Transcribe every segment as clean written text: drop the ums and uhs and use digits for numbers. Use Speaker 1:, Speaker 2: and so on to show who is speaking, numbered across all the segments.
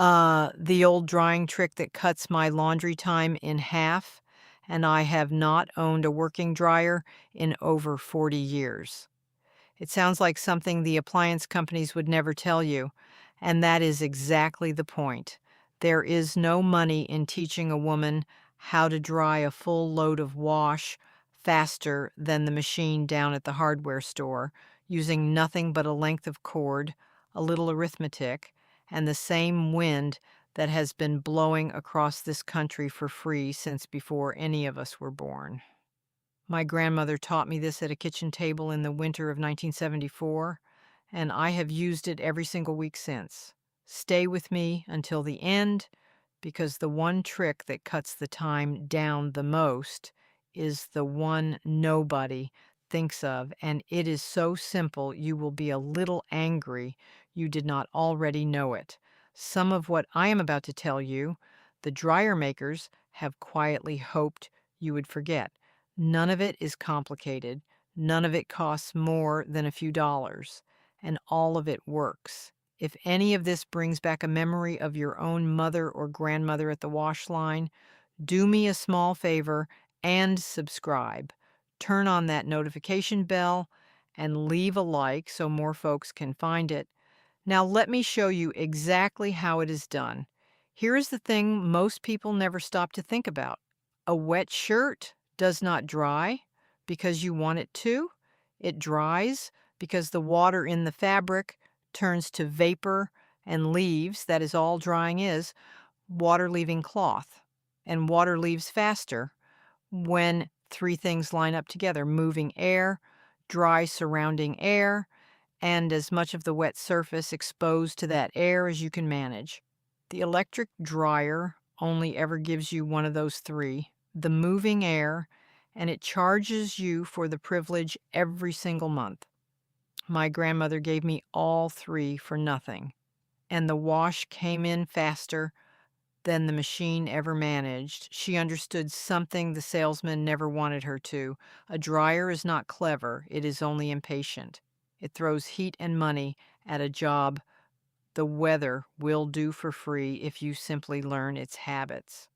Speaker 1: The old drying trick that cuts my laundry time in half, and I have not owned a working dryer in over 40 years. It sounds like something the appliance companies would never tell you, and that is exactly the point. There is no money in teaching a woman how to dry a full load of wash faster than the machine down at the hardware store, using nothing but a length of cord, a little arithmetic, and the same wind that has been blowing across this country for free since before any of us were born. My grandmother taught me this at a kitchen table in the winter of 1974, and I have used it every single week since. Stay with me until the end, because the one trick that cuts the time down the most is the one nobody thinks of, and it is so simple you will be a little angry you did not already know it. Some of what I am about to tell you, the dryer makers have quietly hoped you would forget. None of it is complicated, none of it costs more than a few dollars, and all of it works. If any of this brings back a memory of your own mother or grandmother at the wash line, do me a small favor and subscribe. Turn on that notification bell and leave a like so more folks can find it. Now, let me show you exactly how it is done. Here is the thing most people never stop to think about: a wet shirt does not dry because you want it to, it dries because the water in the fabric turns to vapor and leaves, that is all drying is, water leaving cloth. And water leaves faster when three things line up together: moving air, dry surrounding air, and as much of the wet surface exposed to that air as you can manage. The electric dryer only ever gives you one of those three, the moving air, and it charges you for the privilege every single month. My grandmother gave me all three for nothing, and the wash came in faster than the machine ever managed. She understood something the salesman never wanted her to. A dryer is not clever, it is only impatient. It throws heat and money at a job the weather will do for free if you simply learn its habits.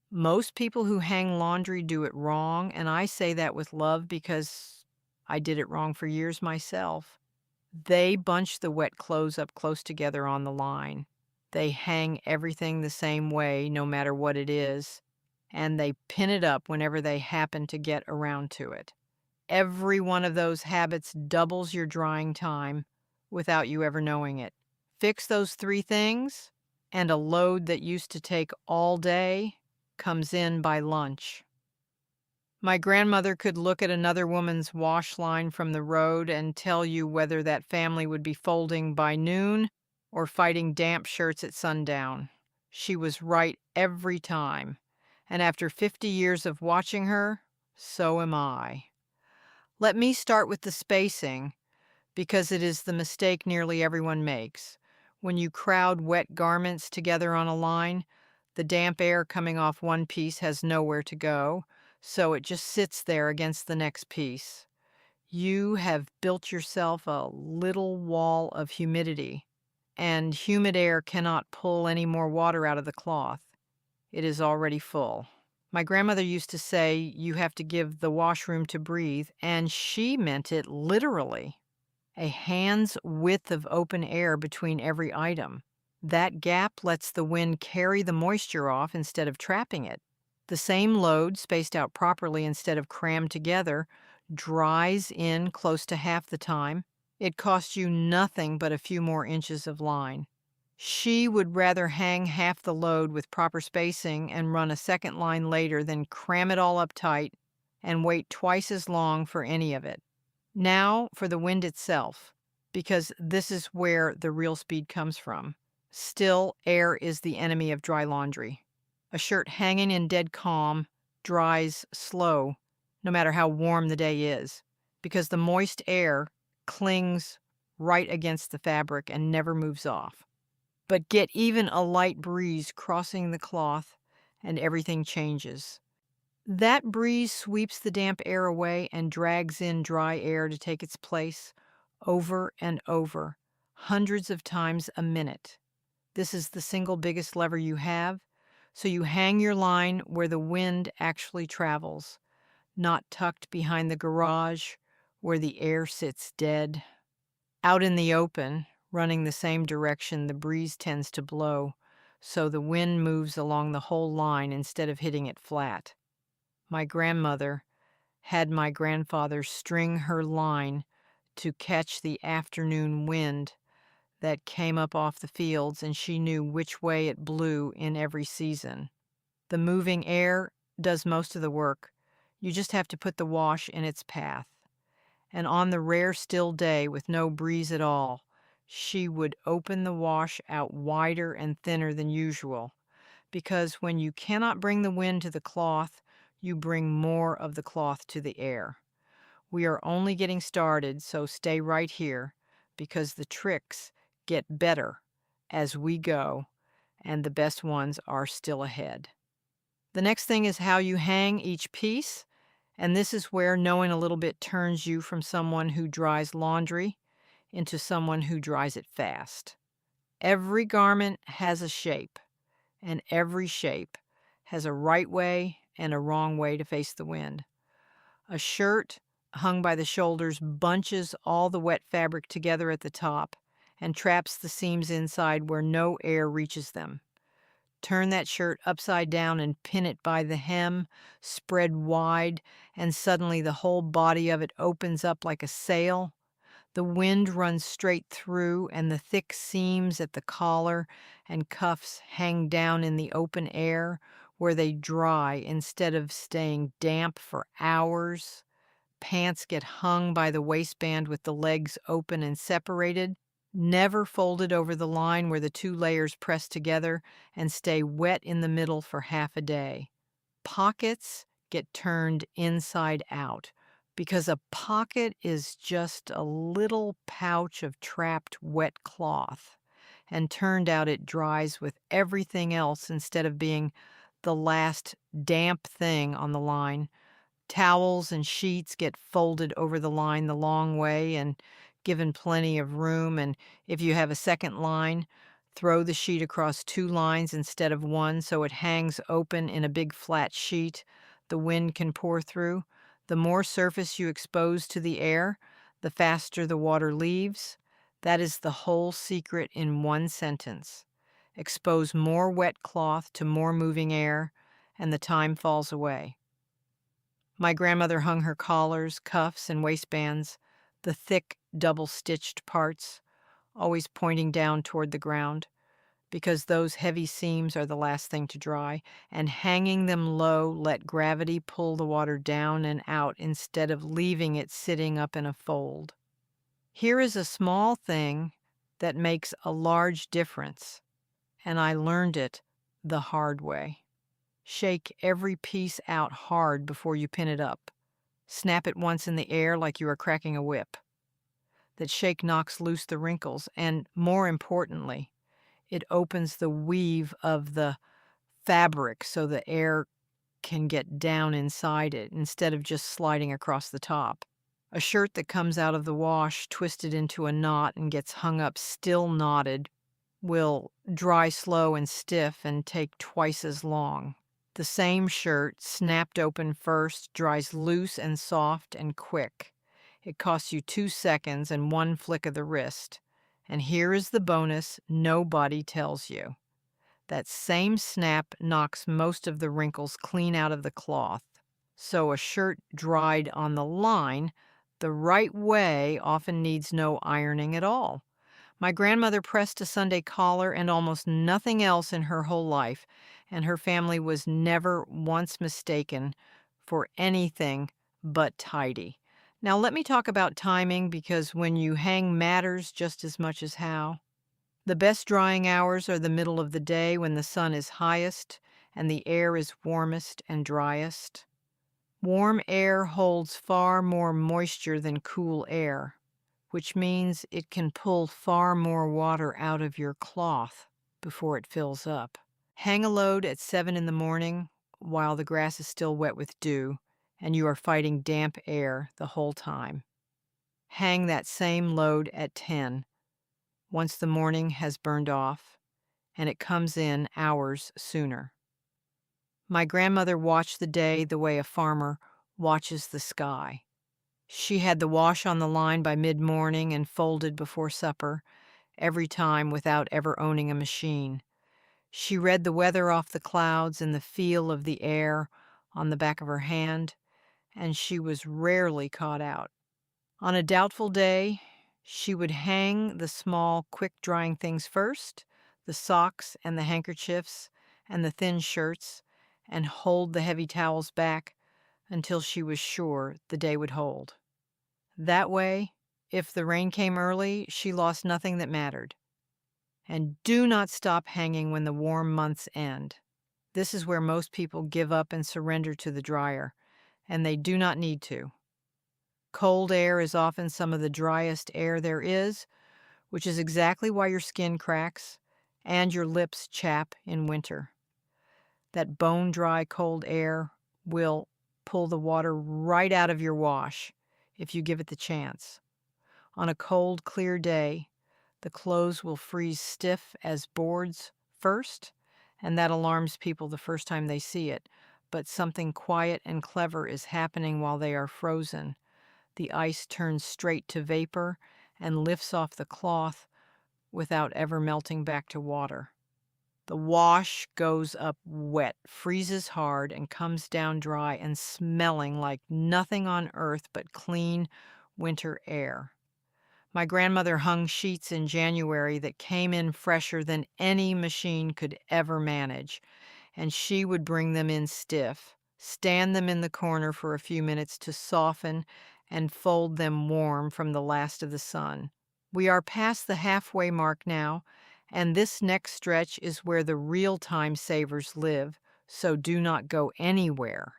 Speaker 1: Most people who hang laundry do it wrong, and I say that with love because I did it wrong for years myself. They bunch the wet clothes up close together on the line. They hang everything the same way, no matter what it is, and they pin it up whenever they happen to get around to it. Every one of those habits doubles your drying time without you ever knowing it. Fix those three things, and a load that used to take all day comes in by lunch. My grandmother could look at another woman's wash line from the road and tell you whether that family would be folding by noon or fighting damp shirts at sundown. She was right every time, and after 50 years of watching her, so am I. Let me start with the spacing, because it is the mistake nearly everyone makes. When you crowd wet garments together on a line, the damp air coming off one piece has nowhere to go, so it just sits there against the next piece. You have built yourself a little wall of humidity, and humid air cannot pull any more water out of the cloth. It is already full. My grandmother used to say you have to give the washroom to breathe, and she meant it literally. A hand's width of open air between every item. That gap lets the wind carry the moisture off instead of trapping it. The same load, spaced out properly instead of crammed together, dries in close to half the time. It costs you nothing but a few more inches of line. She would rather hang half the load with proper spacing and run a second line later than cram it all up tight and wait twice as long for any of it. Now for the wind itself, because this is where the real speed comes from. Still, air is the enemy of dry laundry. A shirt hanging in dead calm dries slow, no matter how warm the day is, because the moist air clings right against the fabric and never moves off. But get even a light breeze crossing the cloth, and everything changes. That breeze sweeps the damp air away and drags in dry air to take its place over and over, hundreds of times a minute. This is the single biggest lever you have, so you hang your line where the wind actually travels, not tucked behind the garage where the air sits dead. Out in the open, running the same direction the breeze tends to blow, so the wind moves along the whole line instead of hitting it flat. My grandmother had my grandfather string her line to catch the afternoon wind that came up off the fields, and she knew which way it blew in every season. The moving air does most of the work. You just have to put the wash in its path. And on the rare still day with no breeze at all, she would open the wash out wider and thinner than usual, because when you cannot bring the wind to the cloth, you bring more of the cloth to the air. We are only getting started, so stay right here, because the tricks get better as we go, and the best ones are still ahead. The next thing is how you hang each piece, and this is where knowing a little bit turns you from someone who dries laundry into someone who dries it fast. Every garment has a shape, and every shape has a right way and a wrong way to face the wind. A shirt hung by the shoulders bunches all the wet fabric together at the top and traps the seams inside where no air reaches them. Turn that shirt upside down and pin it by the hem, spread wide, and suddenly the whole body of it opens up like a sail. The wind runs straight through, and the thick seams at the collar and cuffs hang down in the open air where they dry instead of staying damp for hours. Pants get hung by the waistband with the legs open and separated, never folded over the line where the two layers press together and stay wet in the middle for half a day. Pockets get turned inside out because a pocket is just a little pouch of trapped wet cloth, and turned out it dries with everything else instead of being the last damp thing on the line. Towels and sheets get folded over the line the long way and given plenty of room, and if you have a second line, throw the sheet across two lines instead of one so it hangs open in a big flat sheet the wind can pour through. The more surface you expose to the air, the faster the water leaves. That is the whole secret in one sentence. Expose more wet cloth to more moving air, and the time falls away. My grandmother hung her collars, cuffs, and waistbands, the thick, double-stitched parts, always pointing down toward the ground, because those heavy seams are the last thing to dry, and hanging them low let gravity pull the water down and out instead of leaving it sitting up in a fold. Here is a small thing that makes a large difference, and I learned it the hard way. Shake every piece out hard before you pin it up. Snap it once in the air like you are cracking a whip. That shake knocks loose the wrinkles, and more importantly, it opens the weave of the fabric so the air can get down inside it instead of just sliding across the top. A shirt that comes out of the wash twisted into a knot and gets hung up still knotted will dry slow and stiff and take twice as long. The same shirt, snapped open first, dries loose and soft and quick. It costs you 2 seconds and one flick of the wrist. And here is the bonus nobody tells you. That same snap knocks most of the wrinkles clean out of the cloth. So a shirt dried on the line the right way often needs no ironing at all. My grandmother pressed a Sunday collar and almost nothing else in her whole life, and her family was never once mistaken for anything but tidy. Now, let me talk about timing, because when you hang matters just as much as how. The best drying hours are the middle of the day when the sun is highest and the air is warmest and driest. Warm air holds far more moisture than cool air, which means it can pull far more water out of your cloth before it fills up. Hang a load at 7 in the morning while the grass is still wet with dew and you are fighting damp air the whole time. Hang that same load at 10 once the morning has burned off and it comes in hours sooner. My grandmother watched the day the way a farmer watches the sky. She had the wash on the line by mid-morning and folded before supper, every time without ever owning a machine. She read the weather off the clouds and the feel of the air on the back of her hand, and she was rarely caught out. On a doubtful day, she would hang the small, quick-drying things first, the socks and the handkerchiefs and the thin shirts, and hold the heavy towels back until she was sure the day would hold. That way, if the rain came early, she lost nothing that mattered. And do not stop hanging when the warm months end. This is where most people give up and surrender to the dryer, and they do not need to. Cold air is often some of the driest air there is, which is exactly why your skin cracks and your lips chap in winter. That bone-dry cold air will pull the water right out of your wash if you give it the chance. On a cold, clear day, the clothes will freeze stiff as boards first, and that alarms people the first time they see it. But something quiet and clever is happening while they are frozen. The ice turns straight to vapor and lifts off the cloth without ever melting back to water. The wash goes up wet, freezes hard, and comes down dry and smelling like nothing on earth but clean winter air. My grandmother hung sheets in January that came in fresher than any machine could ever manage, and she would bring them in stiff, stand them in the corner for a few minutes to soften, and fold them warm from the last of the sun. We are past the halfway mark now, and this next stretch is where the real time savers live, so do not go anywhere.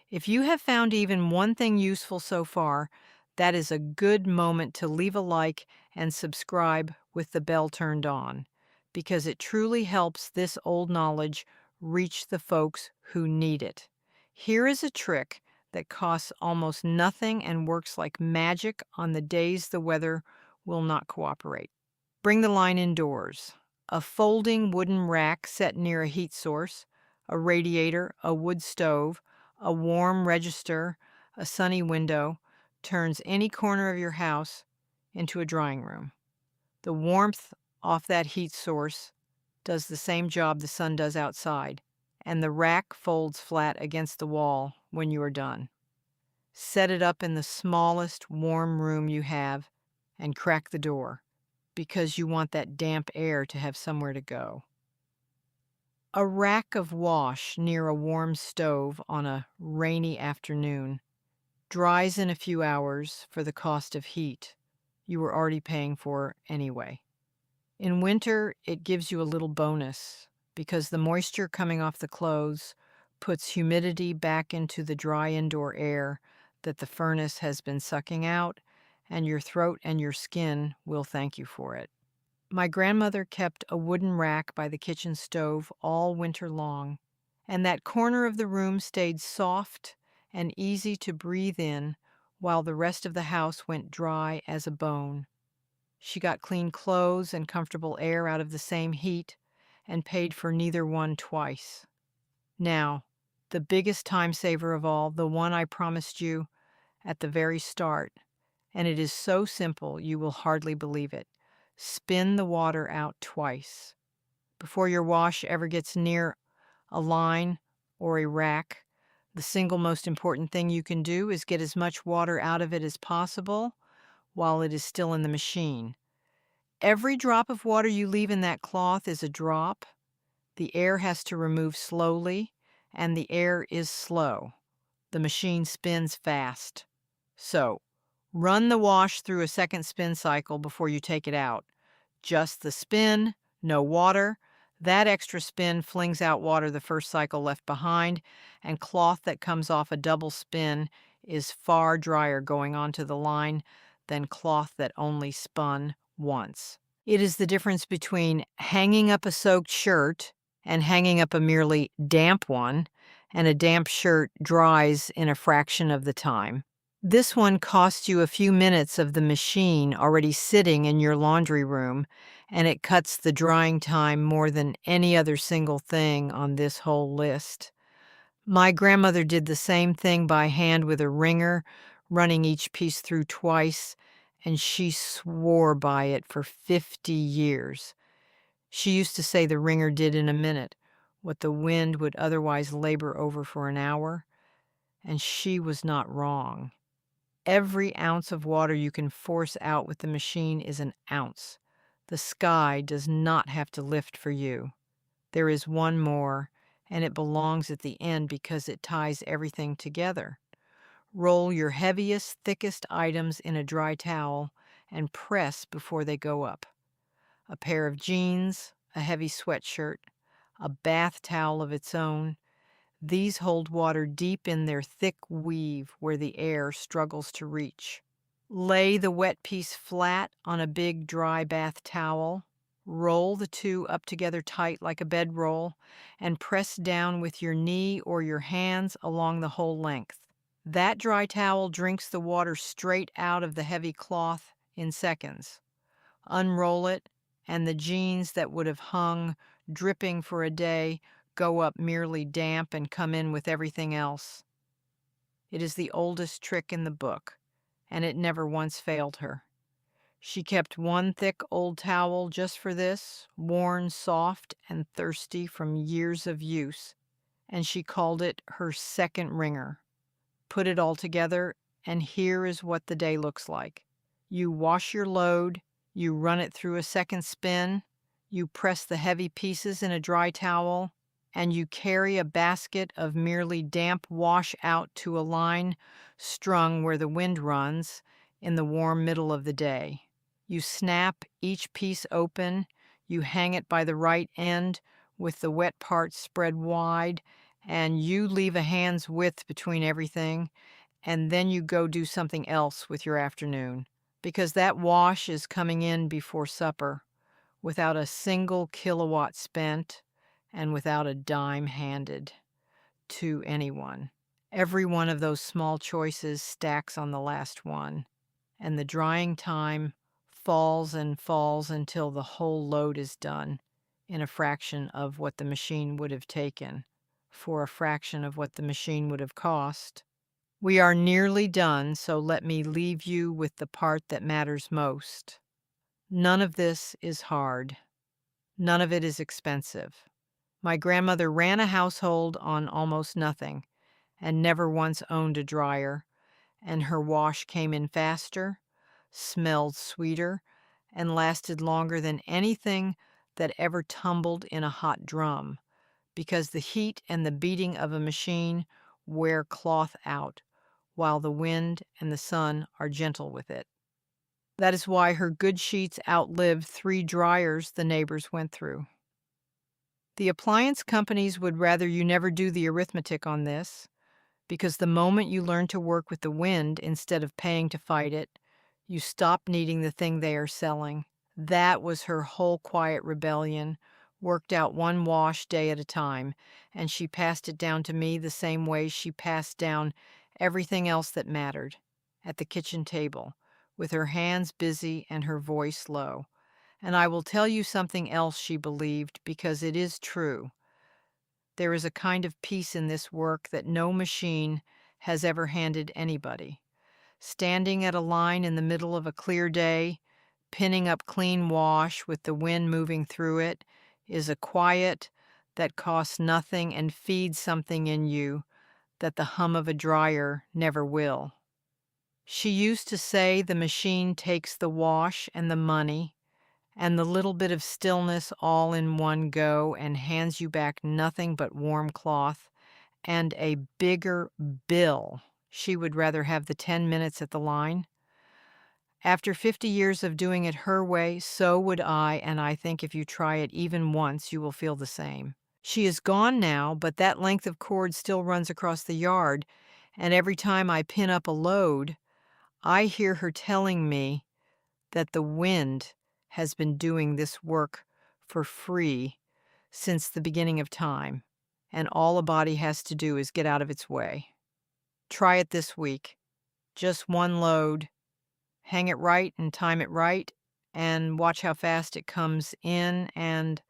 Speaker 1: If you have found even one thing useful so far, that is a good moment to leave a like and subscribe with the bell turned on, because it truly helps this old knowledge reach the folks who need it. Here is a trick that costs almost nothing and works like magic on the days the weather will not cooperate. Bring the line indoors. A folding wooden rack set near a heat source, a radiator, a wood stove, a warm register, a sunny window, turns any corner of your house into a drying room. The warmth off that heat source does the same job the sun does outside, and the rack folds flat against the wall when you are done. Set it up in the smallest warm room you have and crack the door, because you want that damp air to have somewhere to go. A rack of wash near a warm stove on a rainy afternoon dries in a few hours for the cost of heat you were already paying for anyway. In winter, it gives you a little bonus because the moisture coming off the clothes puts humidity back into the dry indoor air that the furnace has been sucking out, and your throat and your skin will thank you for it. My grandmother kept a wooden rack by the kitchen stove all winter long, and that corner of the room stayed soft and easy to breathe in while the rest of the house went dry as a bone. She got clean clothes and comfortable air out of the same heat and paid for neither one twice. Now, the biggest time saver of all, the one I promised you at the very start, and it is so simple you will hardly believe it. Spin the water out twice. Before your wash ever gets near a line or a rack, the single most important thing you can do is get as much water out of it as possible while it is still in the machine. Every drop of water you leave in that cloth is a drop. The air has to remove slowly, and the air is slow. The machine spins fast. So, run the wash through a second spin cycle before you take it out. Just the spin, no water. That extra spin flings out water the first cycle left behind, and cloth that comes off a double spin is far drier going onto the line than cloth that only spun once. It is the difference between hanging up a soaked shirt and hanging up a merely damp one, and a damp shirt dries in a fraction of the time. This one costs you a few minutes of the machine already sitting in your laundry room, and it cuts the drying time more than any other single thing on this whole list. My grandmother did the same thing by hand with a wringer, running each piece through twice, and she swore by it for 50 years. She used to say the wringer did in a minute what the wind would otherwise labor over for an hour, and she was not wrong. Every ounce of water you can force out with the machine is an ounce. The sky does not have to lift for you. There is one more, and it belongs at the end because it ties everything together. Roll your heaviest, thickest items in a dry towel and press before they go up. A pair of jeans, a heavy sweatshirt, a bath towel of its own. These hold water deep in their thick weave where the air struggles to reach. Lay the wet piece flat on a big dry bath towel. Roll the two up together tight like a bedroll and press down with your knee or your hands along the whole length. That dry towel drinks the water straight out of the heavy cloth in seconds. Unroll it, and the jeans that would have hung dripping for a day go up merely damp and come in with everything else. It is the oldest trick in the book, and it never once failed her. She kept one thick old towel just for this, worn soft and thirsty from years of use, and she called it her second wringer. Put it all together, and here is what the day looks like. You wash your load, you run it through a second spin, you press the heavy pieces in a dry towel, and you carry a basket of merely damp wash out to a line strung where the wind runs in the warm middle of the day. You snap each piece open, you hang it by the right end with the wet part spread wide, and you leave a hand's width between everything, and then you go do something else with your afternoon, because that wash is coming in before supper, without a single kilowatt spent and without a dime handed to anyone. Every one of those small choices stacks on the last one, and the drying time falls and falls until the whole load is done in a fraction of what the machine would have taken, for a fraction of what the machine would have cost. We are nearly done, so let me leave you with the part that matters most. None of this is hard. None of it is expensive. My grandmother ran a household on almost nothing and never once owned a dryer, and her wash came in faster, smelled sweeter, and lasted longer than anything that ever tumbled in a hot drum, because the heat and the beating of a machine wear cloth out, while the wind and the sun are gentle with it. That is why her good sheets outlived 3 dryers the neighbors went through. The appliance companies would rather you never do the arithmetic on this, because the moment you learn to work with the wind instead of paying to fight it, you stop needing the thing they are selling. That was her whole quiet rebellion, worked out one wash day at a time, and she passed it down to me the same way she passed down everything else that mattered, at the kitchen table, with her hands busy and her voice low. And I will tell you something else she believed, because it is true. There is a kind of peace in this work that no machine has ever handed anybody. Standing at a line in the middle of a clear day, pinning up clean wash with the wind moving through it, is a quiet that costs nothing and feeds something in you that the hum of a dryer never will. She used to say the machine takes the wash and the money and the little bit of stillness all in one go and hands you back nothing but warm cloth and a bigger bill. She would rather have the 10 minutes at the line. After 50 years of doing it her way, so would I, and I think if you try it even once, you will feel the same. She is gone now, but that length of cord still runs across the yard, and every time I pin up a load, I hear her telling me that the wind has been doing this work for free since the beginning of time, and all a body has to do is get out of its way. Try it this week. Just one load. Hang it right and time it right, and watch how fast it comes in, and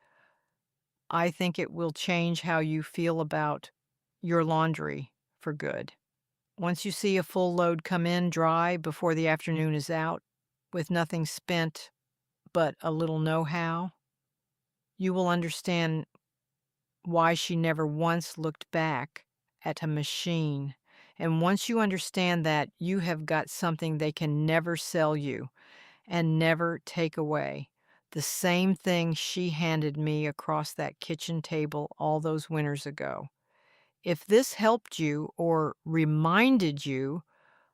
Speaker 1: I think it will change how you feel about your laundry for good. Once you see a full load come in dry before the afternoon is out, with nothing spent but a little know-how, you will understand why she never once looked back at a machine. And once you understand that, you have got something they can never sell you and never take away. The same thing she handed me across that kitchen table all those winters ago. If this helped you or reminded you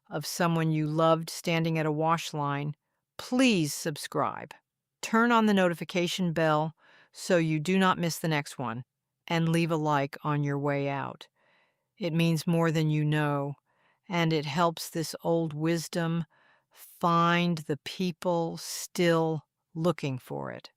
Speaker 1: of someone you loved standing at a wash line, please subscribe. Turn on the notification bell so you do not miss the next one, and leave a like on your way out. It means more than you know, and it helps this old wisdom find the people still looking for it.